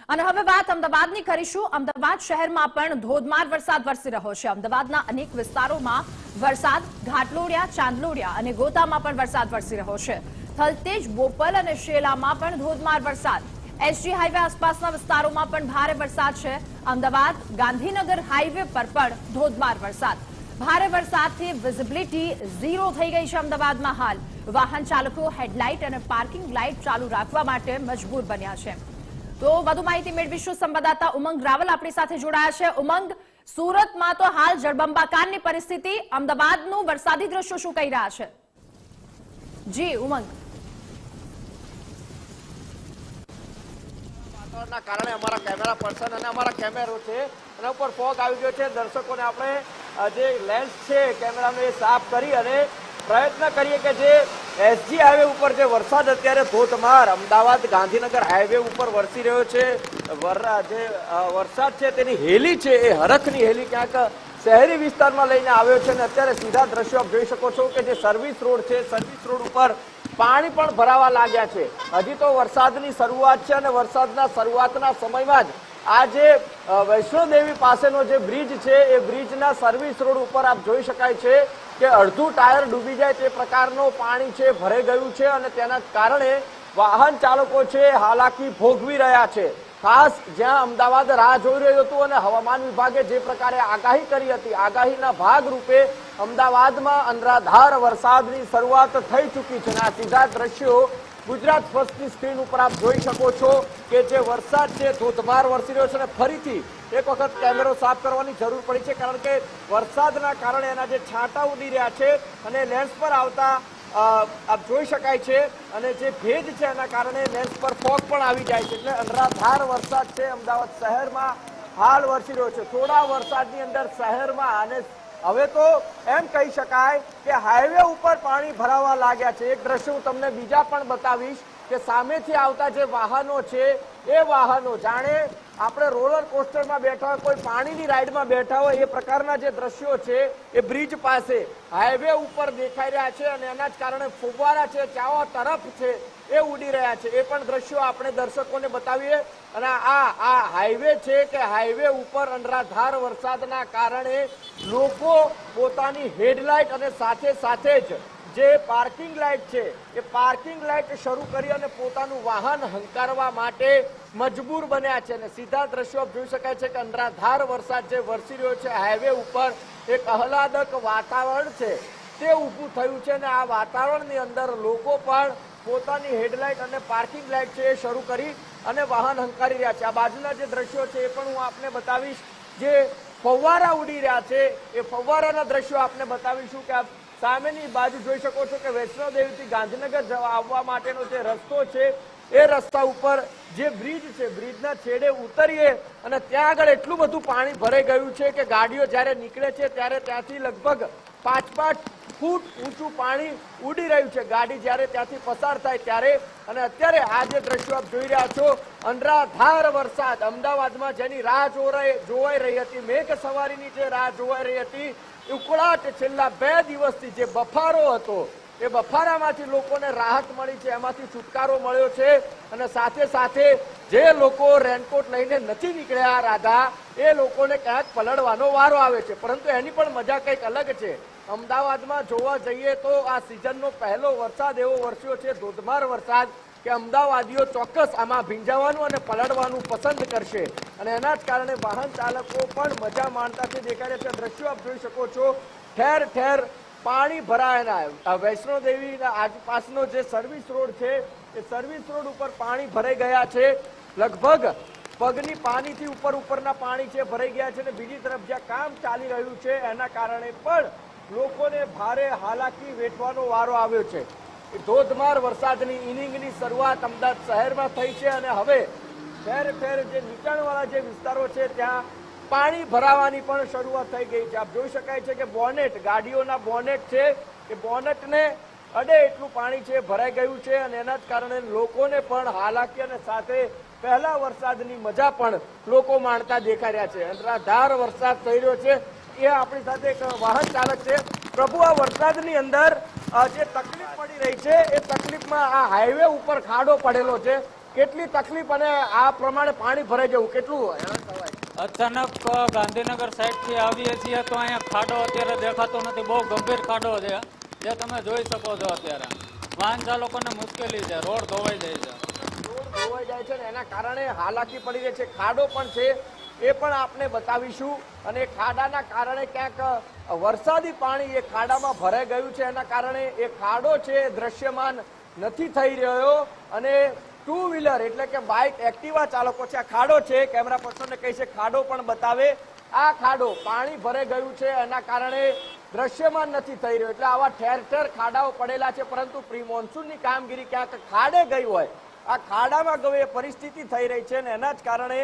અને હવે વાત અમદાવાદની કરીશું। અમદાવાદ શહેરમાં પણ ધોધમાર વરસાદ વરસી રહ્યો છે। અમદાવાદના અનેક વિસ્તારોમાં વરસાદ, ઘાટલોડિયા, ચાંદલોડિયા અને ગોતામાં પણ વરસાદ વરસી રહ્યો છે। થલતેજ, બોપલ અને શેલામાં પણ ધોધમાર વરસાદ। એસજી હાઈવે આસપાસના વિસ્તારોમાં પણ ભારે વરસાદ છે। અમદાવાદ ગાંધીનગર હાઈવે પર પણ ધોધમાર વરસાદ। ભારે વરસાદથી વિઝિબિલિટી ઝીરો થઈ ગઈ છે। અમદાવાદમાં હાલ વાહન ચાલકો હેડલાઇટ અને પાર્કિંગ લાઇટ ચાલુ રાખવા માટે મજબૂર બન્યા છે। તો વધુ માહિતી મેળવીશું। સંવાદદાતા ઉમંગ રાવલ આપણી સાથે જોડાયા છે। ઉમંગ, સુરતમાં તો હાલ જળબંબાકારની પરિસ્થિતિ, અમદાવાદનું વરસાદી દ્રશ્યો શું કહી રહ્યા છે? જી ઉમંગ। વાતાવરણના કારણે અમારા કેમેરા પર્સન અને અમારા કેમેરો છે એના ઉપર ફોગ આવી ગયો છે। દર્શકોને આપણે જે લેન્સ છે કેમેરાનો એ સાફ કરી અને પ્રયત્ન કરીએ કે જે એસજી હાઈવે ઉપર જે વરસાદ અત્યારે ધોધમાર અમદાવાદ ગાંધીનગર હાઈવે ઉપર વરસી રહ્યો છે, જે વરસાદ છે તેની હેલી છે એ હરખની હેલી ક્યાંક શહેરી વિસ્તારમાં લઈને આવ્યો છે અને અત્યારે સીધા દ્રશ્યો આપ જોઈ શકો છો કે જે સર્વિસ રોડ છે, સર્વિસ રોડ ઉપર પાણી પણ ભરાવા લાગ્યા છે। હજી તો વરસાદની શરૂઆત છે અને વરસાદના શરૂઆતના સમયમાં જ આ જે વૈષ્ણોદેવી પાસેનો જે બ્રિજ છે એ બ્રિજના સર્વિસ રોડ ઉપર આપ જોઈ શકાય છે કે અડધું ટાયર ડૂબી જાય તે પ્રકારનું પાણી છે ભરાઈ ગયું છે અને તેના કારણે વાહન ચાલકો છે હાલાકી ભોગવી રહ્યા છે। ખાસ જ્યાં અમદાવાદ રાહ જોઈ રહ્યું હતું અને હવામાન વિભાગે જે પ્રકારે આગાહી કરી હતી, આગાહીના ભાગરૂપે અમદાવાદમાં અનરાધાર વરસાદની શરૂઆત થઈ ચૂકી છે અને આ સીધા દ્રશ્યો ગુજરાત ફર્સ્ટની સ્ક્રીન ઉપર આપ જોઈ શકો છો કે જે વરસાદ છે ધોધમાર વરસી રહ્યો છે અને ફરીથી એક વખત કેમેરો સાફ કરવાની જરૂર પડી છે કારણ કે વરસાદના કારણે એના જે છાંટા ઉડી રહ્યા છે અને લેન્સ પર આવતા આપ જોઈ શકાય છે અને જે ભેજ છે એના કારણે લેન્સ પર ફોગ પણ આવી જાય છે એટલે અનરાધાર વરસાદ છે અમદાવાદ શહેરમાં હાલ વરસી રહ્યો છે। થોડા વરસાદની અંદર શહેરમાં અને હવે તો એમ કહી શકાય કે હાઈવે ઉપર પાણી ભરાવા લાગ્યા છે। એક દ્રશ્ય હું તમને બીજા પણ બતાવીશ કે સામેથી આવતા જે વાહનો છે એ વાહનો જાણે આપણે રોલર કોસ્ટરમાં બેઠા હોય, કોઈ પાણીની રાઈડમાં બેઠા હોય એ પ્રકારના જે દ્રશ્યો છે એ બ્રિજ પાસે હાઈવે ઉપર દેખાઈ રહ્યા છે અને એના જ કારણે ફુવારા છે ચારો તરફ છે એ ઉડી રહ્યા છે। એ પણ દ્રશ્યો આપણે દર્શકોને બતાવીએ અને આ હાઈવે છે કે હાઈવે ઉપર અનરાધાર વરસાદના કારણે લોકો પોતાની હેડલાઇટ અને સાથે સાથે જ જે પાર્કિંગ લાઇટ છે એ પાર્કિંગ લાઇટ શરૂ કરી અને પોતાનું વાહન હંકારવા માટે મજબૂર બન્યા છે અને સીધા દ્રશ્યો જોઈ શકાય છે કે અનરાધાર વરસાદ જે વરસી રહ્યો છે હાઈવે ઉપર એક આહલાદક વાતાવરણ છે તે ઊભું થયું છે અને આ વાતાવરણની અંદર લોકો પણ પોતાની હેડલાઇટ અને પાર્કિંગ લાઇટ છે એ શરૂ કરી અને વાહન હંકારી રહ્યા છે। આ બાજુના જે દ્રશ્યો છે એ પણ હું આપને બતાવીશ। જે ફવ્વારા ઉડી રહ્યા છે એ ફવ્વારાના દ્રશ્યો આપને બતાવીશું કે આપ સામેની બાજુ જોઈ શકો છો કે વૈષ્ણોદેવીથી ગાંધીનગર આવવા માટેનો જે રસ્તો છે એ રસ્તા ઉપર જે બ્રિજ છે બ્રિજના છેડે ઉતરીએ અને ત્યાં આગળ એટલું બધું પાણી ભરાઈ ગયું છે કે ગાડીઓ જ્યારે નીકળે છે ત્યારે ત્યાંથી લગભગ 5-5 ફૂટ ઊંચું પાણી ઉડી રહ્યું છે ગાડી જ્યારે ત્યાંથી પસાર થાય ત્યારે। અને અત્યારે આ જે દ્રશ્યો આપ જોઈ રહ્યા છો અનરાધાર વરસાદ અમદાવાદમાં જેની રાહ જોવાઈ રહી હતી, મેઘ સવારીની જે રાહ જોવાઈ રહી હતી, ઉકળાટ છેલ્લા 2 દિવસથી જે બફારો હતો એ બફારામાંથી લોકોને રાહત મળી છે, એમાંથી છુટકારો મળ્યો છે અને સાથે સાથે જે લોકો રેનકોટ લઈને નથી નીકળ્યા રાધા એ લોકોને ક્યાંક પલળવાનો વારો આવે છે પરંતુ એની પણ મજા કંઈક અલગ છે। અમદાવાદમાં જોવા જઈએ તો આ સિઝનનો પહેલો વરસાદ એવો વરસ્યો છે, ધોધમાર વરસાદ, કે અમદાવાદીઓ ચોક્કસ આમાં ભીંજાવાનું અને પલળવાનું પસંદ કરશે અને એના જ કારણે વાહન ચાલકો પણ મજા માણતા તે દેખાઈ રહ્યા છે। દ્રશ્યો આપ જોઈ શકો છો ઠેર ઠેર પાણી ભરાયેલા। વૈષ્ણોદેવીના આસપાસનો જે સર્વિસ રોડ છે એ સર્વિસ રોડ ઉપર પાણી ભરાઈ ગયા છે, લગભગ પગની પાણીથી ઉપરના પાણી છે ભરાઈ ગયા છે અને બીજી તરફ જ્યાં કામ ચાલી રહ્યું છે એના કારણે પણ લોકોને ભારે હાલાકી વેઠવાનો વારો આવ્યો છે। ધોધમાર વરસાદની ઇનિંગની શરૂઆત અમદાવાદ શહેરમાં થઈ છે અને હવે ઠેર ઠેર જે નીચાણવાળા જે વિસ્તારો છે ત્યાં પાણી ભરાવાની પણ શરૂઆત થઈ ગઈ છે। આપ જોઈ શકાય છે કે બોનેટ, ગાડીઓના બોનેટ છે એ બોનેટને અડે એટલું પાણી છે ભરાઈ ગયું છે અને એના જ કારણે લોકોને પણ હાલાકી અને સાથે પહેલા વરસાદની મજા પણ લોકો માણતા દેખાઈ રહ્યા છે। અનરાધાર વરસાદ થઈ રહ્યો છે એ આપણી સાથે એક વાહન ચાલક છે। પ્રભુ, આ વરસાદની અંદર જે તકલીફ પડી રહી છે એ તકલીફમાં આ હાઈવે ઉપર ખાડો પડેલો છે કેટલી તકલીફ અને આ પ્રમાણે પાણી ભરાઈ જવું કેટલું હેરાન થવાય? અચાનક ગાંધીનગર સાઈડ થી આવીએ છીએ તો અહીંયા ખાડો અત્યારે દેખાતો નથી, બહુ ગંભીર ખાડો છે જે તમે જોઈ શકો છો. અત્યારે વાહન ચાલકોને મુશ્કેલી છે, રોડ ધોવાઈ જાય છે. રોડ ધોવાઈ જાય છે ને એના કારણે હાલાકી પડી રહી છે. ખાડો પણ છે એ પણ આપણે બતાવીશું. અને ખાડાના કારણે ક્યાંક વરસાદી પાણી એ ખાડામાં ભરાઈ ગયું છે, એના કારણે એ ખાડો છે દ્રશ્યમાન નથી થઈ રહ્યો. અને ટુ વ્હીલર એટલે કે બાઇક એક્ટિવા ચાલકો છે, આ ખાડો છે, કેમેરા પર્સનને કહી છે ખાડો પણ બતાવે. આ ખાડો પાણી ભરાઈ ગયું છે એના કારણે દ્રશ્યમાન નથી થઈ રહ્યો. એટલે આવા ઠેર ઠેર ખાડાઓ પડેલા છે, પરંતુ પ્રી મોન્સૂનની કામગીરી ક્યાંક ખાડે ગઈ હોય, આ ખાડામાં ગઈ એ પરિસ્થિતિ થઈ રહી છે. ને એના જ કારણે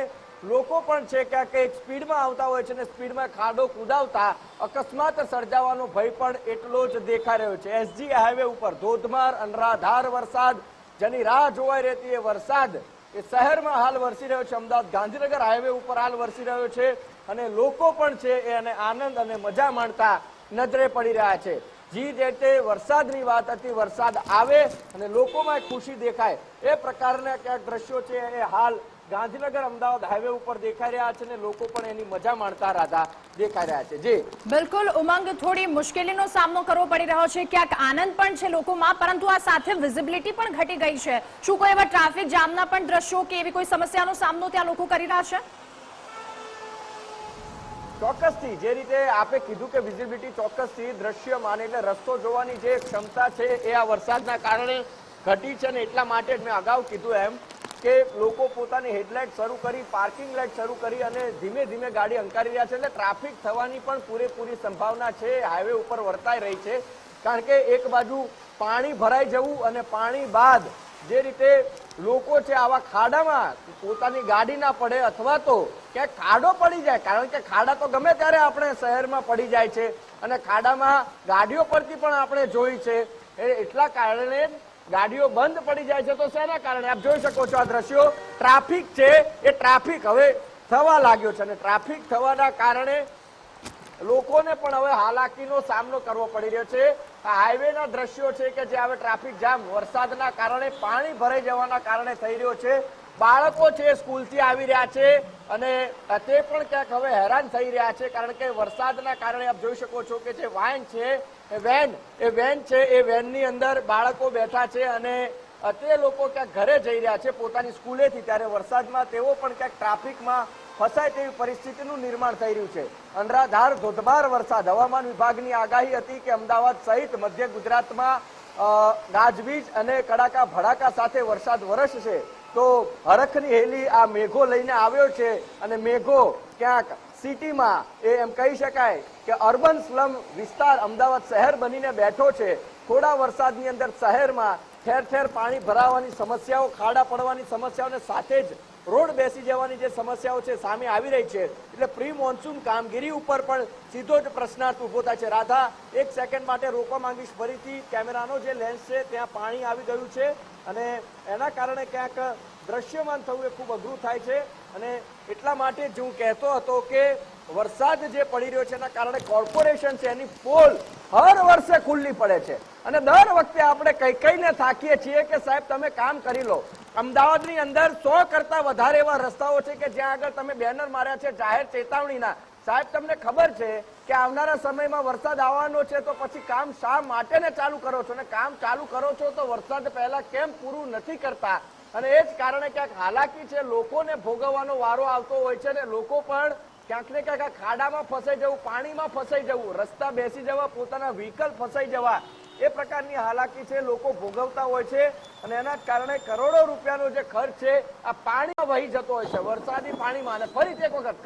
લોકો પણ છે ક્યાંક એક સ્પીડમાં આવતા હોય છે ને સ્પીડમાં ખાડો કુદાવતા અકસ્માત સર્જાવાનો ભય પણ એટલો જ દેખાઈ રહ્યો છે. એસજી હાઈવે ઉપર ધોધમાર અનરાધાર વરસાદ, જેની રાહ જોવાઈ રહેતી એ વરસાદ એ શહેરમાં હાલ વરસી રહ્યો છે. અમદાવાદ ગાંધીનગર હાઈવે ઉપર હાલ વરસી રહ્યો છે અને લોકો પણ છે એને આનંદ અને મજા માણતા નજરે પડી રહ્યા છે. જે રીતે વરસાદની વાત હતી, વરસાદ આવે અને લોકોમાં ખુશી દેખાય એ પ્રકારના ક્યાંક દ્રશ્યો છે એ હાલ ગાંધીનગર અમદાવાદ હાઈવે ઉપર દેખાઈ રહ્યા છે અને લોકો પણ એની મજા માણતા રાધા દેખાઈ રહ્યા છે. જી બિલકુલ ઉમંગ, થોડી મુશ્કેલીનો સામનો કરવો પડી રહ્યો છે, ક્યાંક આનંદ પણ છે લોકોમાં, પરંતુ આ સાથે વિઝિબિલિટી પણ ઘટી ગઈ છે. શું કોઈ એવા ટ્રાફિક જામના પણ દ્રશ્યો કે એવી કોઈ સમસ્યાનો સામનો ત્યાં લોકો કરી રહ્યા છે? ચોક્કસથી જે રીતે આપે કીધું કે વિઝિબિલિટી ચોક્કસથી દ્રશ્યમાન એટલે રસ્તો જોવાની જે ક્ષમતા છે એ આ વરસાદના કારણે ઘટી છે. અને એટલા માટે જ મેં અગાઉ કીધું એમ કે લોકો પોતાની હેડલાઇટ શરૂ કરી, પાર્કિંગ લાઇટ શરૂ કરી અને ધીમે ધીમે ગાડી હંકારી રહ્યા છે. એટલે ટ્રાફિક થવાની પણ પૂરેપૂરી સંભાવના છે હાઈવે ઉપર વર્તાઈ રહી છે. કારણ કે એક બાજુ પાણી ભરાઈ જવું અને પાણી બાદ જે રીતે લોકો છે આવા ખાડામાં પોતાની ગાડી ના પડે અથવા તો ક્યાંક ખાડો પડી જાય, કારણ કે ખાડા તો ગમે ત્યારે આપણે શહેરમાં પડી જાય છે અને ખાડામાં ગાડીઓ પડતી પણ આપણે જોઈ છે. એટલા કારણે ગાડીઓ બંધ પડી જાય છે. તો શેના કારણે આપ જોઈ શકો છો આ દ્રશ્યો, ટ્રાફિક છે એ ટ્રાફિક હવે થવા લાગ્યો છે અને ટ્રાફિક થવાના કારણે લોકોને પણ હવે હાલાકીનો સામનો કરવો પડી રહ્યો છે. આ હાઈવેના દ્રશ્યો છે કે જે હવે ટ્રાફિક જામ વરસાદના કારણે પાણી ભરાઈ જવાના કારણે થઈ રહ્યો છે. બાળકો છે સ્કૂલથી આવી રહ્યા છે અને તે પણ ક્યાંક હવે હેરાન થઈ રહ્યા છે, કારણ કે વરસાદના કારણે આપ જોઈ શકો છો કે જે વાન છે એ વેન છે એ વેનની અંદર બાળકો બેઠા છે અને તે લોકો ક્યાંક ઘરે જઈ રહ્યા છે પોતાની સ્કૂલેથી. ત્યારે વરસાદમાં તેઓ પણ ક્યાંક ટ્રાફિકમાં ફસાય તેવી પરિસ્થિતિનું નિર્માણ થઈ રહ્યું છે. અનરાધાર ધોધમાર વરસાદ, હવામાન વિભાગની આગાહી હતી કે અમદાવાદ સહિત મધ્ય ગુજરાતમાં ગાજવીજ અને કડાકા ભડાકા સાથે વરસાદ વરસશે. તો હરખની હેલી આ મેઘો લઈને આવ્યો છે અને મેઘો ક્યાંક સિટીમાં એમ કહી શકાય કે અર્બન સ્લમ વિસ્તાર અમદાવાદ શહેર બનીને બેઠો છે. થોડા વરસાદની અંદર શહેરમાં ઠેર ઠેર પાણી ભરાવાની સમસ્યાઓ, ખાડા પડવાની સમસ્યાઓને સાથે જ રોડ બેસી જવાની જે સમસ્યાઓ છે સામે આવી રહી છે. એટલે પ્રી મોન્સૂન કામગીરી ઉપર પણ સીધો જ પ્રશ્નાર્થ ઉભો થાય છે. રાધા, એક સેકન્ડ માટે રોકવા માંગીશ. ફરીથી કેમેરાનો જે લેન્સ છે ત્યાં પાણી આવી ગયું છે અને એના કારણે ક્યાંક દ્રશ્યમાન થવું એ ખૂબ અઘરું થાય છે. અને એટલા માટે જ હું કહેતો હતો કે વરસાદ જે પડી રહ્યો છે એના કારણે કોર્પોરેશન છે એની પોલ હર વર્ષે ખુલ્લી પડે છે અને દર વખતે આપણે કહીને થાકીએ છીએ કે સાહેબ તમે કામ કરી લો. અમદાવાદની અંદર 100 કરતા વધારે એવા રસ્તાઓ છે કે જ્યાં આગળ તમે બેનર માર્યા છે જાહેર ચેતવણીના. સાહેબ તમને ખબર છે કે આવનારા સમયમાં વરસાદ આવવાનો છે, તો પછી કામ શા માટે ને ચાલુ કરો છો, અને કામ ચાલુ કરો છો તો વરસાદ પહેલા કેમ પૂરું નથી કરતા? અને એ જ કારણે ક્યાંક હાલાકી છે, લોકોને ભોગવવાનો વારો આવતો હોય છે અને લોકો પણ ક્યાંક ને ક્યાંક ખાડામાં ફસાઈ જવું, પાણીમાં ફસાઈ જવું, રસ્તા બેસી જવા, પોતાના વ્હીકલ ફસાઈ જવા, એ પ્રકારની હાલાકી છે લોકો ભોગવતા હોય છે. અને એના જ કારણે કરોડો રૂપિયાનો જે ખર્ચ છે આ પાણીમાં વહી જતો હોય છે, વરસાદી પાણીમાં. અને ફરીથી એક વખત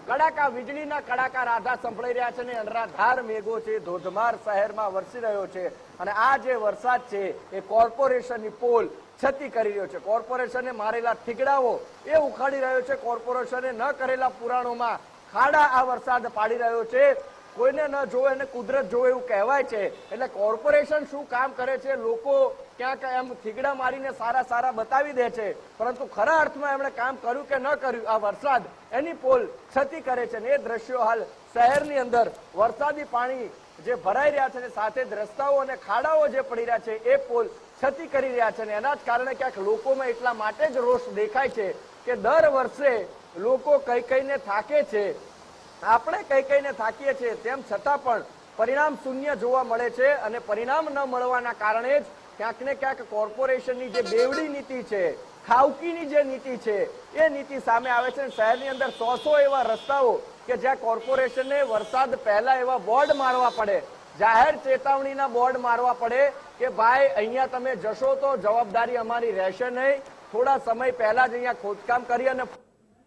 કડાકા વીજળીના કડાકા રાધા સંભળાઈ રહ્યા છે અને અનરાધાર મેઘો છે ધોધમાર શહેરમાં વરસી રહ્યો છે. અને આ જે વરસાદ છે એ કોર્પોરેશનની પોલ છતી કરી રહ્યો છે. કોર્પોરેશને મારેલા થીગડાઓ એ ઉખાડી રહ્યો છે. કોર્પોરેશને ન કરેલા પુરાણોમાં ખાડા આ વરસાદ પાડી રહ્યો છે. કોઈને ન જોવે અને કુદરત જોવે એવું કહેવાય છે. એટલે કોર્પોરેશન શું કામ કરે છે, લોકો ક્યાંક એમ થીગડા મારીને સારા બતાવી દે છે, પરંતુ ખરા અર્થમાં એમણે કામ કર્યું કે ન કર્યું આ વરસાદ એની પોલ છતી કરે છે. અને એ દ્રશ્યો હાલ શહેરની અંદર વરસાદી પાણી જે ભરાઈ રહ્યા છે સાથે જ રસ્તાઓ અને ખાડાઓ જે પડી રહ્યા છે એ પોલ ક્ષતિ કરી રહ્યા છે અને એના જ કારણે ક્યાંક લોકોમાં એટલા માટે જ રોષ દેખાય છે કે દર વર્ષે લોકો કઈ કઈને થાકે છે, આપણે કઈ કઈને થાકીએ છીએ, તેમ છતાં પણ પરિણામ શૂન્ય જોવા મળે છે અને પરિણામ ન મળવાના કારણે જ ક્યાંક ને ક્યાંક કોર્પોરેશનની જે બેવડી નીતિ છે, ખાવકીની જે નીતિ છે, એ નીતિ સામે આવે છે. શહેરની અંદર 100 એવા રસ્તાઓ કે જ્યાં કોર્પોરેશનને વરસાદ પહેલા એવા બોર્ડ મારવા પડે, જાહેર ચેતવણીના બોર્ડ મારવા પડે કે ભાઈ અહીંયા તમે જશો તો જવાબદારી અમારી રહેશે નહીં, થોડા સમય પહેલા જ અહીંયા ખોદકામ કરી અને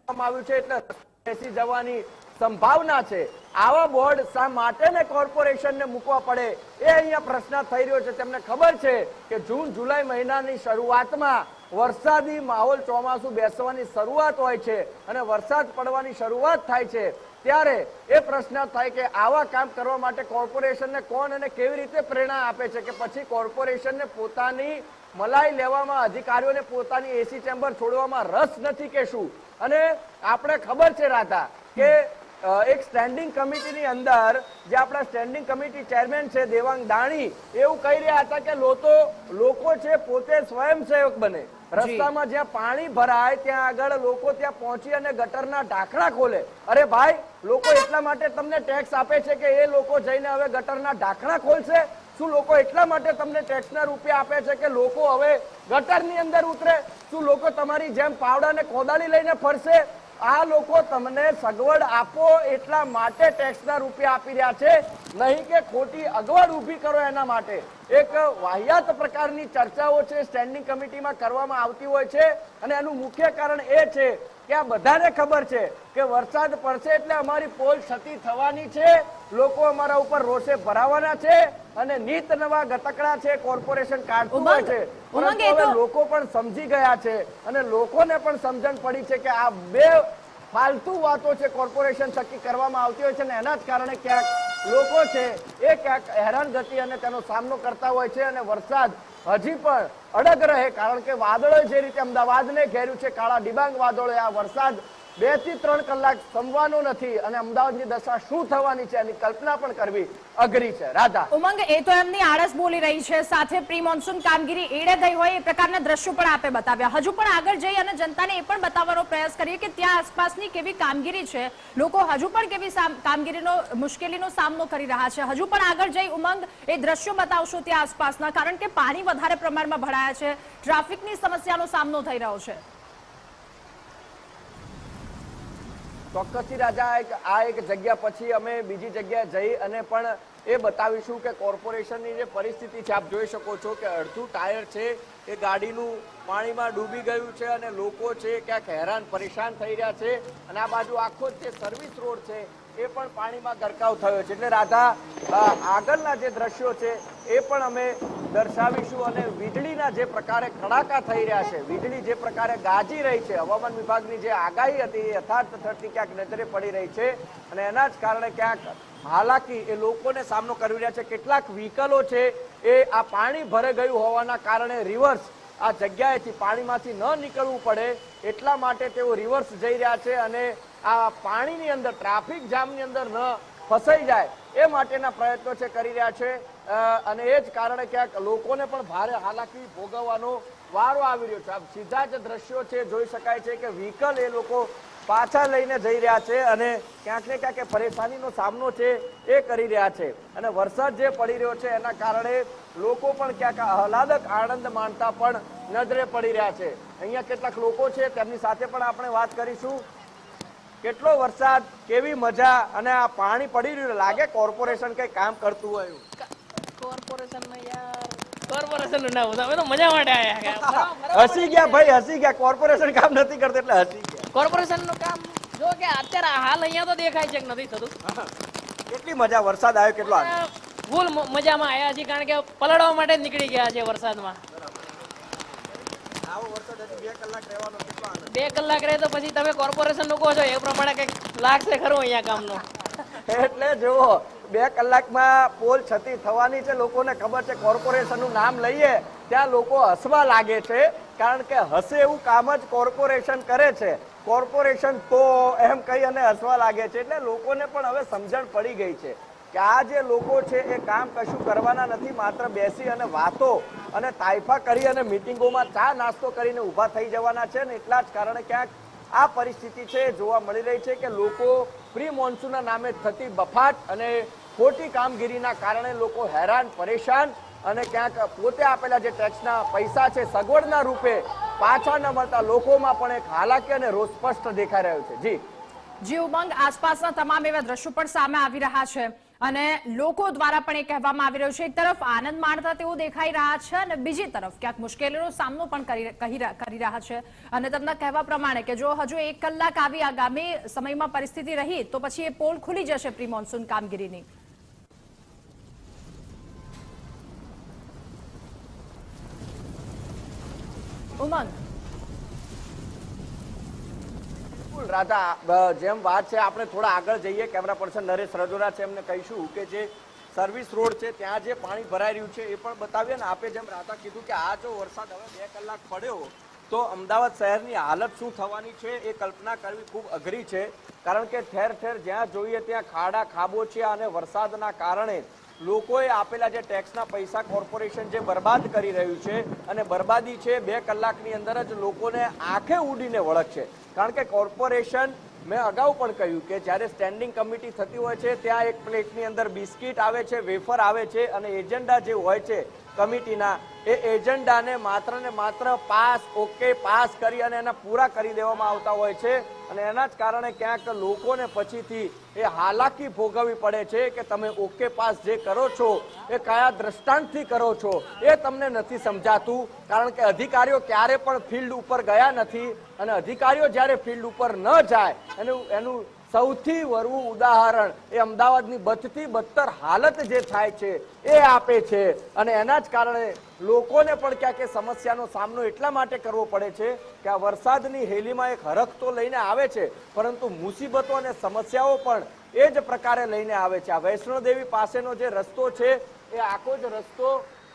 આવ્યું છે એટલે બેસી જવાની સંભાવના છે. આવા બોર્ડ શા માટે ને કોર્પોરેશનને મૂકવા પડે એ અહીંયા પ્રશ્ન થઈ રહ્યો છે. તેમને ખબર છે કે જૂન જુલાઈ મહિનાની શરૂઆતમાં વરસાદી માહોલ, ચોમાસું બેસવાની શરૂઆત હોય છે અને વરસાદ પડવાની શરૂઆત થાય છે, ત્યારે એ પ્રશ્ન થાય કે આવા કામ કરવા માટે કોર્પોરેશનને કોણ અને કેવી રીતે પ્રેરણા આપે છે કે પછી કોર્પોરેશનને પોતાની મલાઈ લેવામાં, અધિકારીઓને પોતાની એસી ચેમ્બર છોડવામાં રસ નથી કે શું? અને આપણે ખબર છે રાધા કે એક સ્ટેન્ડિંગ કમિટીની અંદર જે આપણા સ્ટેન્ડિંગ કમિટી ચેરમેન છે દેવાંગ દાણી એવું કહી રહ્યા હતા કે લોકો છે પોતે સ્વયંસેવક બને, રસ્તામાં જ્યાં પાણી ભરાય ત્યાં આગળ લોકો ત્યાં પહોંચી અને ગટરના ઢાંકણા ખોલે. અરે ભાઈ, લોકો એટલા માટે તમને ટેક્સ આપે છે કે એ લોકો જઈને હવે ગટરના ઢાંકણા ખોલશે? શું લોકો એટલા માટે તમને ટેક્સના રૂપિયા આપે છે કે લોકો હવે ગટરની અંદર ઉતરે? શું લોકો તમારી જેમ પાવડા ને કોદાળી લઈને ફરશે? આ લોકો તમને સગવડ આપો એટલા માટે ટેક્સના રૂપિયા આપી રહ્યા છે, નહીં કે ખોટી અગવડ ઊભી કરો એના માટે. એક વાહિયાત પ્રકારની ચર્ચાઓ છે સ્ટેન્ડિંગ કમિટીમાં કરવામાં આવતી હોય છે અને એનું મુખ્ય કારણ એ છે કે આ બધાને ખબર છે કે વરસાદ પડશે એટલે અમારી પોલ ક્ષતિ થવાની છે, લોકો અમારા ઉપર રોષે ભરાવાના છે અને નીત નવા ગતકડા છે કોર્પોરેશન કાઢતું હોય છે. પરંતુ હવે લોકો પણ સમજી ગયા છે અને લોકોને પણ સમજણ પડી છે કે આ બે ફાલતુ વાતો છે કોર્પોરેશન થકી કરવામાં આવતી હોય છે અને એના જ કારણે ક્યાંક લોકો છે એ ક્યાંક હેરાનગતિ અને તેનો સામનો કરતા હોય છે અને વરસાદ હજી પણ અડગ રહે, કારણ કે વાદળો જે રીતે અમદાવાદને ઘેર્યું છે, કાળા ડિબાંગ વાદળો, આ વરસાદ 2 થી 3 કલાક થમવાનો નથી અને અમદાવાદની દશા શું થવાની છે એની કલ્પના પણ કરવી અઘરી છે. રાધા, ઉમંગ, એ તો એમની આળસ બોલી રહી છે, સાથે પ્રી મોન્સૂન કામગીરી એડે ગઈ હોય એ પ્રકારના દ્રશ્યો પણ આપે બતાવ્યા. હજુ પણ આગળ જઈ અને જનતાને એ પણ બતાવવાનો પ્રયાસ કરીએ કે ત્યાં આસપાસની કેવી કામગીરી છે, લોકો હજુ પણ કેવી કામગીરીનો મુશ્કેલીનો સામનો કરી રહ્યા છે. હજુ પણ આગળ જઈ ઉમંગ એ દ્રશ્યો બતાવશો ત્યાં આસપાસના, કારણ કે પાણી વધારે પ્રમાણમાં ભરાયા છે, ટ્રાફિકની સમસ્યાનો સામનો થઈ રહ્યો છે. ચોક્કસથી રાજા, આ એક જગ્યા પછી અમે બીજી જગ્યાએ જઈ અને પણ એ બતાવીશું કે કોર્પોરેશનની જે પરિસ્થિતિ છે. આપ જોઈ શકો છો કે અડધું ટાયર છે એ ગાડીનું પાણીમાં ડૂબી ગયું છે અને લોકો છે ક્યાંક હેરાન પરેશાન થઈ રહ્યા છે અને આ બાજુ આખો જે સર્વિસ રોડ છે એ પણ પાણીમાં ગરકાવ થયો છે. એટલે રાધા, આગળના જે દ્રશ્યો છે એ પણ અમે દર્શાવીશું અને વીજળીના જે પ્રકારે કડાકા થઈ રહ્યા છે, વીજળી જે પ્રકારે ગાજી રહી છે, હવામાન વિભાગની જે આગાહી હતી એ યથાર્થ થતી ક્યાંક નજરે પડી રહી છે અને એના જ કારણે ક્યાંક હાલાકી એ લોકોને સામનો કરી રહ્યા છે. કેટલાક વ્હીકલો છે એ આ પાણી ભરે ગયું હોવાના કારણે રિવર્સ આ જગ્યાએથી પાણીમાંથી ન નીકળવું પડે એટલા માટે તેઓ રિવર્સ જઈ રહ્યા છે અને આ પાણીની અંદર ટ્રાફિક જામની અંદર ન ફસાઈ જાય એ માટેના પ્રયત્નો છે કરી રહ્યા છે અને એ જ કારણે ક્યાંક લોકોને પણ ભારે હાલાકી ભોગવવાનો વારો આવી રહ્યો છે. આપ સીધા જ દ્રશ્યો છે જોઈ શકાય છે કે વ્હીકલ એ લોકો પાછા લઈને જઈ રહ્યા છે અને ક્યાંક ને ક્યાંક પરેશાનીનો સામનો છે એ કરી રહ્યા છે અને વરસાદ જે પડી રહ્યો છે એના કારણે લોકો પણ ક્યાંક આહલાદક આનંદ માણતા પણ નજરે પડી રહ્યા છે. અહીંયા કેટલાક લોકો છે તેમની સાથે પણ આપણે વાત કરીશું. કેટલો વરસાદ, કેવી મજા અને આ પાણી પડી રહ્યું, લાગે કોર્પોરેશન કઈ કામ કરતું હોય? કોર્પોરેશન ના અમે તો મજા માટે આયા. હસી ગયા ભાઈ, હસી ગયા. કોર્પોરેશન કામ નથી કરતું એટલે હસી ગયા. કોર્પોરેશન નું કામ જો કે અત્યારે હાલ અહીંયા તો દેખાય છે કે નથી થતું. કેટલી મજા, વરસાદ આવ્યો કેટલો ફૂલ મજામાં આવ્યા છે કારણ કે પલળવા માટે નીકળી ગયા છે વરસાદમાં. આવો વરસાદ હજી 2 કલાક રહેવાનો, કેટલો આનંદ. 2 કલાક રહે તો પછી તમે કોર્પોરેશન નું કહો છો એ પ્રમાણે કઈક લાગશે ખરું અહીંયા કામનું. એટલે જુઓ 2 કલાકમાં પોલ ક્ષતિ થવાની છે. લોકોને ખબર છે કોર્પોરેશન નું નામ લઈએ ત્યાં લોકો હસવા લાગે છે કારણ કે હસે એવું કામ જ કોર્પોરેશન કરે છે. કોર્પોરેશન તો એમ કહી અને હસવા લાગે છે એટલે લોકોને પણ હવે સમજણ પડી ગઈ છે કે આ જે લોકો છે એ કામ કશું કરવાના નથી, માત્ર બેસી અને વાતો અને તાઇફા કરી અને મિટિંગોમાં ચા નાસ્તો કરીને ઊભા થઈ જવાના છે ને એટલા જ કારણે ક્યાંક આ પરિસ્થિતિ છે જોવા મળી રહી છે કે લોકો પ્રી મોન્સૂનના નામે થતી બફાટ અને ખોટી કામગીરીના કારણે લોકો હેરાન પરેશાન અને ક્યાંક પોતે આપેલા જે ટેક્સના પૈસા છે સગવડના રૂપે પાછા ન મળતા લોકોમાં પણ એક હાલાકી અને રોષ સ્પષ્ટ દેખાઈ રહ્યો છે. જી ઉમંગ, આસપાસના તમામ એવા દ્રશ્યો પણ સામે આવી રહ્યા છે અને લોકો દ્વારા પણ એ કહેવામાં આવી રહ્યું છે એક તરફ આનંદ માણતા તેઓ દેખાઈ રહ્યા છે અને બીજી તરફ ક્યાંક મુશ્કેલીનો સામનો પણ કરી રહ્યા છે અને તેમના કહેવા પ્રમાણે કે જો હજુ 1 કલાક આવી આગામી સમયમાં પરિસ્થિતિ રહી તો પછી એ પોલ ખુલી જશે પ્રી મોન્સૂન કામગીરીની. ઉમંગ, રાધા, જેમ વાત છે આપણે થોડા આગળ જઈએ. કેમેરા પર્સન નરેશ રજોરા છે, એમને કહીશું કે જે સર્વિસ રોડ છે ત્યાં જે પાણી ભરાઈ રહ્યું છે એ પણ બતાવીએ ને. આપે જેમ રાધા કીધું કે આ જો વરસાદ હવે 2 કલાક પડ્યો તો અમદાવાદ શહેરની હાલત શું થવાની છે એ કલ્પના કરવી ખૂબ અઘરી છે, કારણ કે ઠેર ઠેર જ્યાં જોઈએ ત્યાં ખાડા ખાબોચિયા અને વરસાદના કારણે લોકોએ આપેલા જે ટેક્સના પૈસા કોર્પોરેશન જે બરબાદ કરી રહ્યું છે અને બરબાદી છે 2 કલાકની અંદર જ લોકોને આંખે ઉડીને વળગશે. કારણ કે કોર્પોરેશન, મેં અગાઉ પણ કહ્યું કે જ્યારે સ્ટેન્ડિંગ કમિટી થતી હોય છે ત્યાં એક પ્લેટની અંદર બિસ્કિટ આવે છે, વેફર આવે છે અને એજન્ડા જે હોય છે કમિટીના એ એજન્ડાને માત્ર ને માત્ર પાસ કરી અને એના પૂરા કરી દેવામાં આવતા હોય છે અને એના જ કારણે ક્યાંક લોકોને પછીથી એ હાલાકી ભોગવવી પડે છે કે તમે ઓકે પાસ જે કરો છો એ કયા દ્રષ્ટાંતથી કરો છો એ તમને નથી સમજાતું, કારણ કે અધિકારીઓ ક્યારે પણ ફિલ્ડ ઉપર ગયા નથી અને અધિકારીઓ જ્યારે ફિલ્ડ ઉપર ન જાય એનું સૌથી વરવું ઉદાહરણ એ અમદાવાદની બદથી બદતર હાલત જે થાય છે એ આપે છે અને એના જ કારણે લોકોને પણ ક્યાંક એ સમસ્યાનો સામનો એટલા માટે કરવો પડે છે કે આ વરસાદની હેલીમાં એક હરખ તો લઈને આવે છે પરંતુ મુસીબતો અને સમસ્યાઓ પણ એ જ પ્રકારે લઈને આવે છે. આ વૈષ્ણોદેવી પાસેનો જે રસ્તો છે એ આખો જ રસ્તો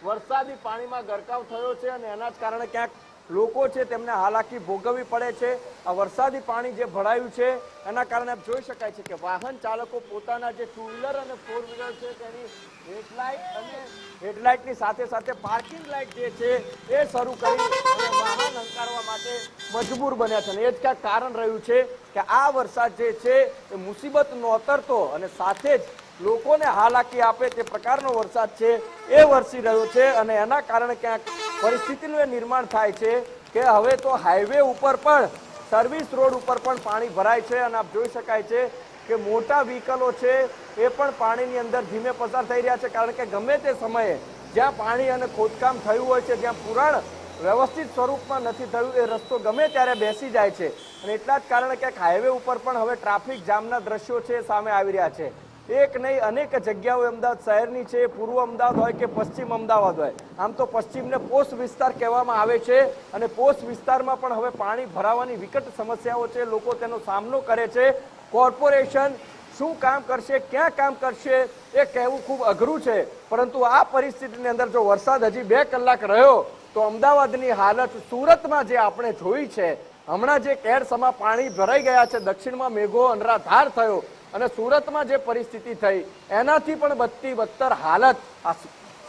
વરસાદી પાણીમાં ગરકાવ થયો છે અને એના જ કારણે ક્યાંક લોકો છે તેમને હાલાકી ભોગવવી પડે છે. આ વરસાદી પાણી જે ભરાયું છે એના કારણે આપ જોઈ શકાય છે કે વાહન ચાલકો પોતાના જે 2 વ્હીલર અને 4 વ્હીલર છે તેની હેડલાઇટની સાથે સાથે પાર્કિંગ લાઇટ જે છે એ શરૂ કરી અને વાહન હંકારવા માટે મજબૂર બન્યા છે અને એ જ ક્યાંક કારણ રહ્યું છે કે આ વરસાદ જે છે એ મુસીબત નોતરતો અને સાથે જ લોકોને હાલાકી આપે તે પ્રકારનો વરસાદ છે એ વરસી રહ્યો છે અને એના કારણે ક્યાંક પરિસ્થિતિનું એ નિર્માણ થાય છે કે હવે તો હાઈવે ઉપર પણ, સર્વિસ રોડ ઉપર પણ પાણી ભરાય છે અને આપ જોઈ શકાય છે કે મોટા વ્હીકલો છે એ પણ પાણીની અંદર ધીમે પસાર થઈ રહ્યા છે, કારણ કે ગમે તે સમયે જ્યાં પાણી અને ખોદકામ થયું હોય છે, જ્યાં પુરાણ વ્યવસ્થિત સ્વરૂપમાં નથી થયું એ રસ્તો ગમે ત્યારે બેસી જાય છે અને એટલા જ કારણે ક્યાંક હાઈવે ઉપર પણ હવે ટ્રાફિક જામના દ્રશ્યો છે સામે આવી રહ્યા છે. એક નહીં અનેક જગ્યાઓ અમદાવાદ શહેરની છે, પૂર્વ અમદાવાદ હોય કે પશ્ચિમ અમદાવાદ હોય. આમ તો પશ્ચિમને પોસ્ટ વિસ્તાર કહેવામાં આવે છે અને પોસ્ટ વિસ્તારમાં પણ હવે પાણી ભરાવાની વિકટ સમસ્યાઓ છે, લોકો તેનો સામનો કરે છે. કોર્પોરેશન શું કામ કરશે, ક્યાં કામ કરશે એ કહેવું ખૂબ અઘરું છે, પરંતુ આ પરિસ્થિતિની અંદર જો વરસાદ હજી 2 કલાક રહ્યો તો અમદાવાદની હાલત સુરતમાં જે આપણે જોઈ છે, હમણાં જે કેડસમાં પાણી ભરાઈ ગયા છે, દક્ષિણમાં મેઘો અનરાધાર થયો અને સુરતમાં જે પરિસ્થિતિ થઈ એનાથી પણ બદતી બદતર હાલત આ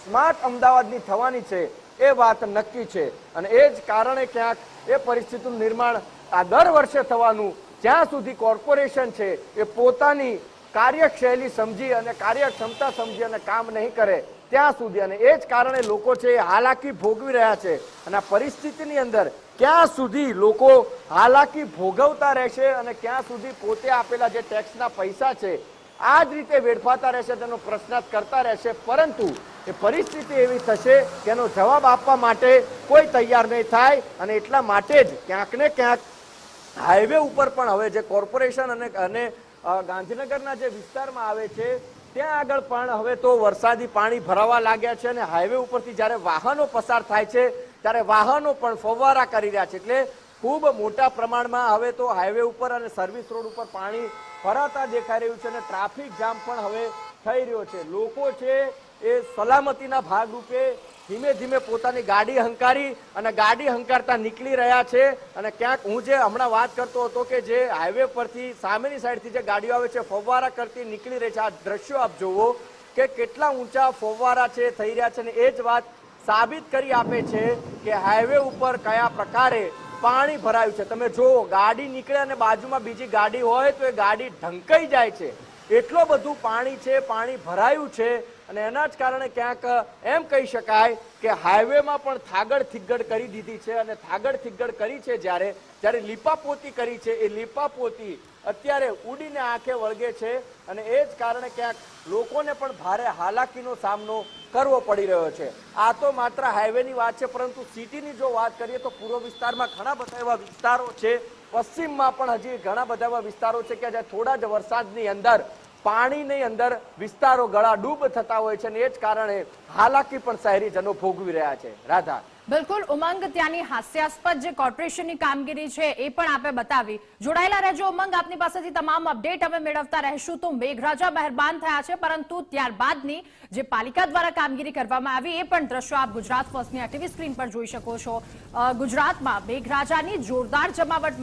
સ્માર્ટ અમદાવાદની થવાની છે એ વાત નક્કી છે અને એ જ કારણે ક્યાંક એ પરિસ્થિતિનું નિર્માણ આ દર વર્ષે થવાનું, જ્યાં સુધી કોર્પોરેશન છે એ પોતાની કાર્યશૈલી સમજી અને કાર્યક્ષમતા સમજી અને કામ નહીં કરે ત્યાં સુધી. અને એ જ કારણે લોકો છે એ હાલાકી ભોગવી રહ્યા છે અને આ પરિસ્થિતિની અંદર ક્યાં સુધી લોકો હાલાકી ભોગવતા રહેશે અને ક્યાં સુધી પોતે આપેલા જે ટેક્સના પૈસા છે આ જ રીતે વેડફાતા રહેશે તેનો પ્રશ્ન કરતા રહેશે, પરંતુ એ પરિસ્થિતિ એવી થશે કે એનો જવાબ આપવા માટે કોઈ તૈયાર નહીં થાય અને એટલા માટે જ ક્યાંક ને ક્યાંક હાઈવે ઉપર પણ હવે જે કોર્પોરેશન અને ગાંધીનગરના જે વિસ્તારમાં આવે છે ત્યાં આગળ પણ હવે તો વરસાદી પાણી ભરાવા લાગ્યા છે અને હાઈવે ઉપરથી જ્યારે વાહનો પસાર થાય છે ત્યારે વાહનો પણ ફવારા કરી રહ્યા છે, એટલે ખૂબ મોટા પ્રમાણમાં હવે તો હાઈવે ઉપર અને સર્વિસ રોડ ઉપર પાણી ભરાતા દેખાઈ રહ્યું છે અને ટ્રાફિક જામ પણ હવે થઈ રહ્યો છે. લોકો છે એ સલામતીના ભાગરૂપે ધીમે ધીમે પોતાની ગાડી હંકારી અને ગાડી હંકારતા નીકળી રહ્યા છે અને ક્યાંક હું જે હમણાં વાત કરતો હતો કે જે હાઈવે પરથી સામેની સાઈડથી જે ગાડીઓ આવે છે ફવ્વારા કરતી નીકળી રહી છે, આ દ્રશ્યો આપ જોવો કે કેટલા ઊંચા ફવ્વારા છે થઈ રહ્યા છે અને એ જ વાત સાબિત કરી આપે છે કે હાઈવે ઉપર કયા પ્રકારે પાણી ભરાયું છે। તમે જુઓ, ગાડી નીકળે અને બાજુમાં બીજી ગાડી હોય તો એ ગાડી ઢંકાઈ જાય છે, એટલું બધું પાણી છે, પાણી ભરાયું છે અને એના જ કારણે ક્યાંક એમ કહી શકાય કે હાઈવેમાં પણ થાગડ થીગડ કરી દીધી છે અને થાગડ થીગડ કરી છે જ્યારે લીપાપોતી કરી છે એ લીપાપોતી અત્યારે ઉડીને આંખે વળગે છે અને એ જ કારણે ક્યાંક લોકોને પણ ભારે હાલાકીનો સામનો કરવો પડી રહ્યો છે। આ તો માત્ર હાઈવેની વાત છે, પરંતુ સિટીની જો વાત કરીએ તો પૂર્વ વિસ્તારમાં ઘણા બધા એવા વિસ્તારો છે, પશ્ચિમમાં પણ હજી ઘણા બધા એવા વિસ્તારો છે કે જ્યાં થોડા જ વરસાદની અંદર પાણીની અંદર વિસ્તારો ગળાડૂબ થતા હોય છે અને એ જ કારણે હાલાકી પણ શહેરીજનો ભોગવી રહ્યા છે। રાધા, બિલકુલ ઉમંગ, ત્યાંની હાસ્યાસ્પદ જે કોર્પોરેશનની કામગીરી છે એ પણ આપે બતાવી। જોડાયેલા રહેજો ઉમંગ, આપની પાસેથી તમામ અપડેટ અમે મેળવતા રહેશું। તો મેઘરાજા મહેરબાન થયા છે, પરંતુ ત્યારબાદની જે પાલિકા દ્વારા કામગીરી કરવામાં આવી એ પણ દ્રશ્યો આપ ગુજરાત ફર્સ્ટની ટીવી સ્ક્રીન પર જોઈ શકો છો। ગુજરાતમાં મેઘરાજાની જોરદાર જમાવટ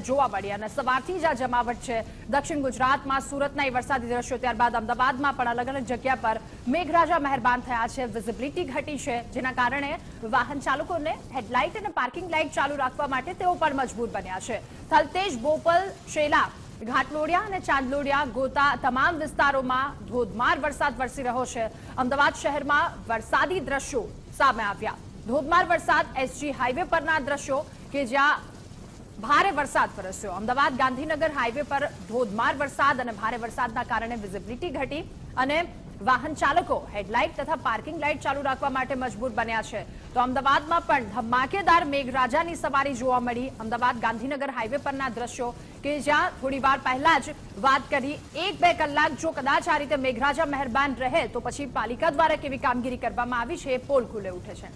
જોવા મળી અને સવારથી જ આ જમાવટ છે। દક્ષિણ ગુજરાતમાં સુરતના એ વરસાદી દ્રશ્યો, ત્યારબાદ અમદાવાદમાં પણ અલગ અલગ જગ્યા પર મેઘરાજા મહેરબાન થયા છે। વિઝિબિલિટી ઘટી છે, જેના કારણે વાહન ચાલકોને હેડલાઇટ અને પાર્કિંગ લાઇટ ચાલુ રાખવા માટે તેઓ પણ મજબૂર બન્યા છે। થલતેજ, બોપલ, શેલા, ઘાટલોડિયા અને ચાંદલોડિયા, ગોતા તમામ વિસ્તારોમાં ધોધમાર વરસાદ વરસી રહ્યો છે। અમદાવાદ શહેરમાં વરસાદી દ્રશ્યો સામે આવ્યા। ધોધમાર વરસાદ એસજી હાઈવે પરના દ્રશ્યો કે જ્યાં ભારે વરસાદ વરસ્યો। અમદાવાદ ગાંધીનગર હાઈવે પર ધોધમાર વરસાદ અને ભારે વરસાદના કારણે વિઝિબિલિટી ઘટી અને વાહન ચાલકો હેડલાઇટ તથા પાર્કિંગ લાઇટ ચાલુ રાખવા માટે મજબૂર બન્યા છે। તો અમદાવાદમાં પણ ધમાકેદાર મેઘરાજાની સવારી જોવા મળી। અમદાવાદ ગાંધીનગર હાઈવે પરના દ્રશ્યો કે જ્યાં થોડી વાર પહેલા જ વાત કરી 1-2 કલાક જો કદાચ આ રીતે મેઘરાજા મહેરબાન રહે તો પછી પાલિકા દ્વારા કેવી કામગીરી કરવામાં આવી છે એ પોલ ખુલે ઉઠે છે।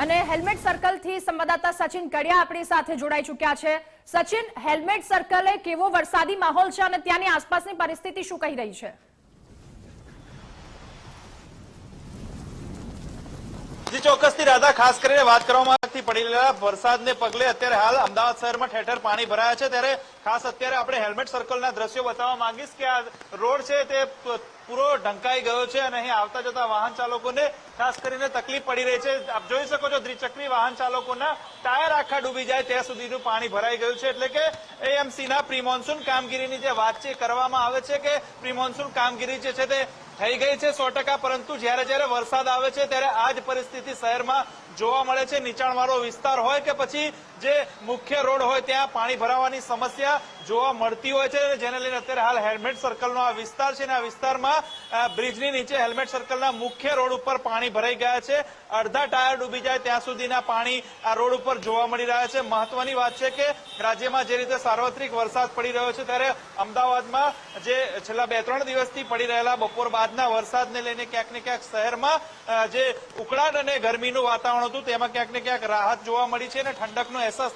અને હેલ્મેટ સર્કલ થી સંવાદદાતા સચિન કડિયા આપણી સાથે જોડાઈ ચૂક્યા છે। સચિન, હેલ્મેટ સર્કલે કેવો વરસાદી માહોલ છે અને ત્યાંની આસપાસની પરિસ્થિતિ શું કહી રહી છે? જી ચોક્કસથી રાધા, ખાસ કરીને વાત કરવામાં પડી રહેલા વરસાદને પગલે અત્યારે હાલ અમદાવાદ શહેરમાં ઠેર ઠેર પાણી ભરાયા છે। ત્યારે ખાસ અત્યારે આપણે હેલ્મેટ સર્કલના દ્રશ્યો બતાવવા માંગીશ કે આ રોડ છે તે પૂરો ઢંકાઈ ગયો છે અને અહીં આવતા જતા વાહન ચાલકોને ખાસ કરીને તકલીફ પડી રહી છે। આપ જોઈ શકો છો, દ્વિચક્રી વાહન ચાલકોના ટાયર આખા ડૂબી જાય ત્યાં સુધીનું પાણી ભરાઈ ગયું છે। એટલે કે એએમસીના પ્રી મોન્સૂન કામગીરીની જે વાત છે કરવામાં આવે છે કે પ્રી મોન્સૂન કામગીરી જે છે તે થઈ ગઈ છે 100%, પરંતુ જ્યારે વરસાદ આવે છે ત્યારે આ જ પરિસ્થિતિ શહેરમાં જોવા મળે છે। નીચાણવાળો વિસ્તાર હોય કે પછી જે મુખ્ય રોડ હોય ત્યાં પાણી ભરાવાની સમસ્યા જોવા મળતી હોય છે, જેને લઈને અત્યારે હાલ હેલ્મેટ સર્કલનો આ વિસ્તાર છે અને આ વિસ્તારમાં બ્રિજની નીચે હેલ્મેટ સર્કલના મુખ્ય રોડ ઉપર પાણી ભરાઈ ગયા છે। અડધા ટાયર ડૂબી જાય ત્યાં સુધીના પાણી આ રોડ ઉપર જોવા મળી રહ્યા છે। મહત્વની વાત છે કે રાજ્યમાં જે રીતે સાર્વત્રિક વરસાદ પડી રહ્યો છે ત્યારે અમદાવાદમાં જે છેલ્લા 2-3 દિવસથી પડી રહેલા બપોર બાદના વરસાદને લઈને ક્યાંક ને ક્યાંક શહેરમાં જે ઉકળાટ અને ગરમીનું વાતાવરણ હતું તેમાં ક્યાંક ને ક્યાંક રાહત જોવા મળી છે અને ઠંડકનો અહેસાસ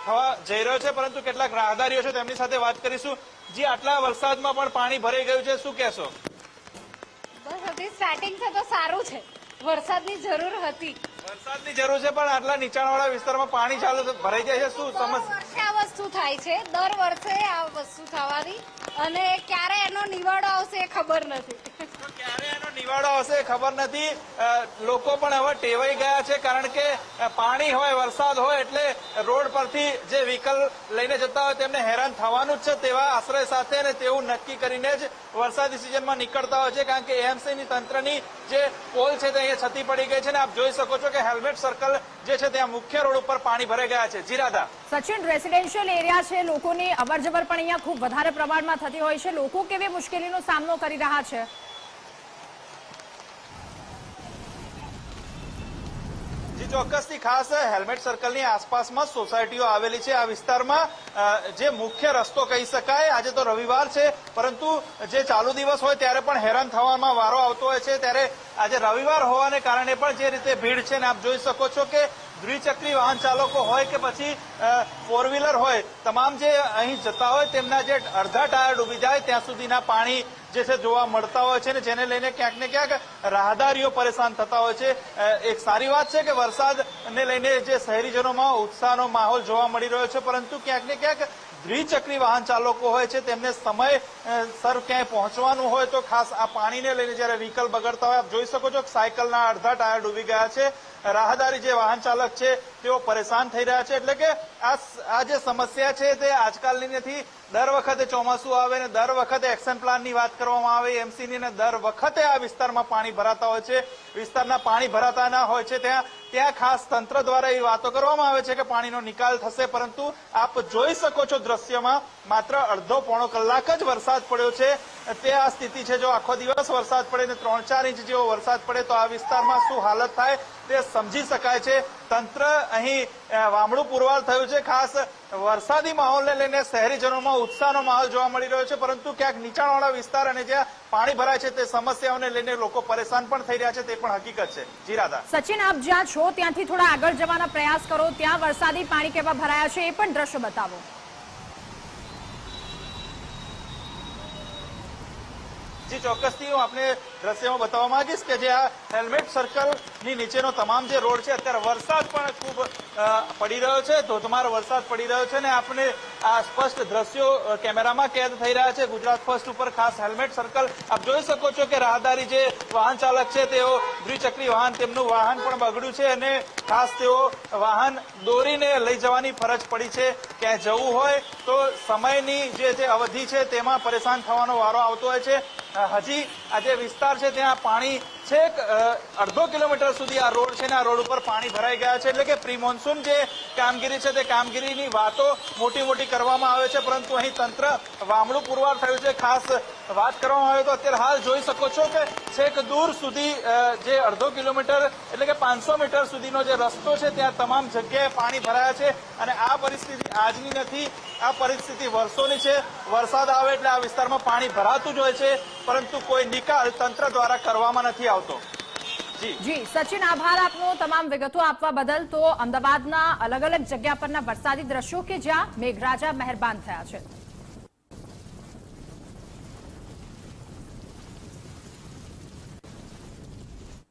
થવા જઈ રહ્યો છે। પરંતુ કેટલાક રાહદારીઓ છે તેમની સાથે વાત કરીશું। જી, આટલા વરસાદમાં પણ પાણી ભરાઈ ગયું છે, શું કહેશો? બસ સ્ટાર્ટિંગ છે તો સારું છે, વરસાદની જરૂર હતી। વરસાદની જરૂર છે પણ આટલા નીચાણવાળા વિસ્તારમાં પાણી ચાલુ ભરાઈ જાય છે, શું સમસ્યા? વર્ષે આ વસ્તુ થાય છે, દર વર્ષે આ વસ્તુ થવાની અને ક્યારે એનો નિવાડો આવશે એ ખબર નથી। ક્યારે એનો નિવાડો આવશે ખબર નથી। લોકો પણ હવે ટેવાઈ ગયા છે, કારણ કે પાણી હોય, વરસાદ હોય એટલે રોડ પરથી જે વ્હીકલ લઈને જતા હોય તેમને હેરાન થવાનું જ છે તેવા આશ્રય સાથે અને તેવું નક્કી કરીને જ વરસાદી સિઝનમાં નીકળતા હોય છે, કારણ કે એએમસીની તંત્રની જે પોલ છે તે અહીંયા છતી પડી ગઈ છે અને આપ જોઈ શકો છો કે હેલ્મેટ સર્કલ જે છે ત્યાં મુખ્ય રોડ ઉપર પાણી ભરાઈ ગયા છે। જી રાધા। સચિન, રેસિડેન્શિયલ એરિયા છે, લોકોની અવરજવર પણ અહીંયા ખૂબ વધારે પ્રમાણમાં થતી હોય છે, લોકો કેવી મુશ્કેલીનો સામનો કરી રહ્યા છે? જી ચોક્કસથી, ખાસ હેલ્મેટ સર્કલની આસપાસમાં સોસાયટીઓ આવેલી છે। આ વિસ્તારમાં જે મુખ્ય રસ્તો કહી શકાય, આજે તો રવિવાર છે પરંતુ જે ચાલુ દિવસ હોય ત્યારે પણ હેરાન થવામાં વારો આવતો હોય છે, ત્યારે આજે રવિવાર હોવાને કારણે પણ જે રીતે ભીડ છે ને આપ જોઈ શકો છો કે દ્વિચક્રી વાહન ચાલકો હોય કે પછી ફોર વ્હીલર હોય, તમામ જે અહીં જતા હોય તેમના જે અડધા ટાયર ડૂબી જાય ત્યાં સુધીના પાણી જે છે જોવા મળતા હોય છે, ને જેને લઈને ક્યાંક ને ક્યાંક રાહદારીઓ પરેશાન થતા હોય છે. એક સારી વાત છે કે વરસાદને લઈને જે શહેરીજનોમાં ઉત્સાહનો માહોલ જોવા મળી રહ્યો છે, પરંતુ ક્યાંક ને ક્યાંક દ્વિચક્રી વાહન ચાલકો હોય છે તેમને સમયસર ક્યાંય પહોંચવાનું હોય તો ખાસ આ પાણીને લઈને જયારે વ્હીકલ બગડતા હોય, આપ જોઈ શકો છો કે સાયકલના અડધા ટાયર ડૂબી ગયા છે. રાહદારી જે વાહન ચાલક છે તેઓ પરેશાન થઈ રહ્યા છે. એટલે કે આ જે સમસ્યા છે તે આજકાલની નથી. દર વખતે ચોમાસું આવે ને દર વખતે એક્શન પ્લાનની વાત કરવામાં આવે એમસીની ને દર વખતે આ વિસ્તારમાં પાણી ભરાતા હોય છે. વિસ્તારના પાણી ભરાતા ના હોય છે ત્યાં ખાસ તંત્ર દ્વારા એવી વાતો કરવામાં આવે છે કે પાણીનો નિકાલ થશે, પરંતુ આપ જોઈ શકો છો દ્રશ્યમાં માત્ર અડધો પોણો કલાક જ વરસાદ પડ્યો છે તે આ સ્થિતિ છે. જો આખો દિવસ વરસાદ પડે ને 3-4 ઇંચ જેવો વરસાદ પડે તો આ વિસ્તારમાં શું હાલત થાય તે સમજી શકાય છે. તંત્ર અહીં વામડું પુરવાર થયું છે. ખાસ વરસાદી માહોલને લઈને શહેરીજનોમાં ઉત્સાહનો માહોલ જોવા મળી રહ્યો છે, પરંતુ ક્યાંક નીચાણવાળા વિસ્તાર અને જ્યાં પાણી ભરાય છે તે સમસ્યાઓને લઈને લોકો પરેશાન પણ થઈ રહ્યા છે, તે પણ હકીકત છે. જી રાધા. સચિન, આપ જ્યાં છો ત્યાંથી થોડા આગળ જવાના પ્રયાસ કરો, ત્યાં વરસાદી પાણી કેવા ભરાયા છે એ પણ દ્રશ્ય બતાવો. જી ચોક્કસથી હું આપને દ્રશ્યમાં બતાવવા માંગીશ કે જે આ હેલ્મેટ સર્કલની નીચેનો તમામ જે રોડ છે અત્યારે વરસાદ પણ ખૂબ પડી રહ્યો છે, ધોધમાર વરસાદ પડી રહ્યો છે ને આપણે આ સ્પષ્ટ દ્રશ્યો કેમેરામાં કેદ થઈ રહ્યા છે. ગુજરાત ફર્સ્ટ ઉપર ખાસ હેલ્મેટ સર્કલ આપ જોઈ શકો છો કે રાહદારી જે વાહન ચાલક છે તેઓ દ્વિચક્રી વાહન, તેમનું વાહન પણ બગડ્યું છે અને ખાસ તેઓ વાહન દોરીને લઈ જવાની ફરજ પડી છે. ક્યાંય જવું હોય તો સમયની જે અવધિ છે તેમાં પરેશાન થવાનો વારો આવતો હોય છે. હજી આ જે વિસ્તાર છે ત્યાં પાણી છેક અડધો કિલોમીટર સુધી આ રોડ છે ને આ રોડ ઉપર પાણી ભરાઈ ગયા છે. એટલે કે પ્રી મોન્સૂન જે કામગીરી છે તે કામગીરીની વાતો મોટી કરવામાં આવે છે, પરંતુ અહીં તંત્ર વામડું પુરવાર થયું છે. ખાસ વાત કરવામાં આવે તો અત્યારે હાલ જોઈ શકો છો કે છેક દૂર સુધી જે અડધો કિલોમીટર એટલે કે 500 મીટર સુધીનો જે રસ્તો છે ત્યાં તમામ જગ્યાએ પાણી ભરાયા છે અને આ પરિસ્થિતિ આજની નથી, આ પરિસ્થિતિ વર્ષોની છે. વરસાદ આવે એટલે આ વિસ્તારમાં પાણી ભરાતું જ હોય છે, પરંતુ કોઈ નિકાલ તંત્ર દ્વારા કરવામાં નથી આવતો. જી સચિન, આભાર આપનો તમામ વિગતો આપવા બદલ. તો અમદાવાદના અલગ અલગ જગ્યા પરના વરસાદી દ્રશ્યો કે જ્યાં મેઘરાજા મહેરબાન થયા છે.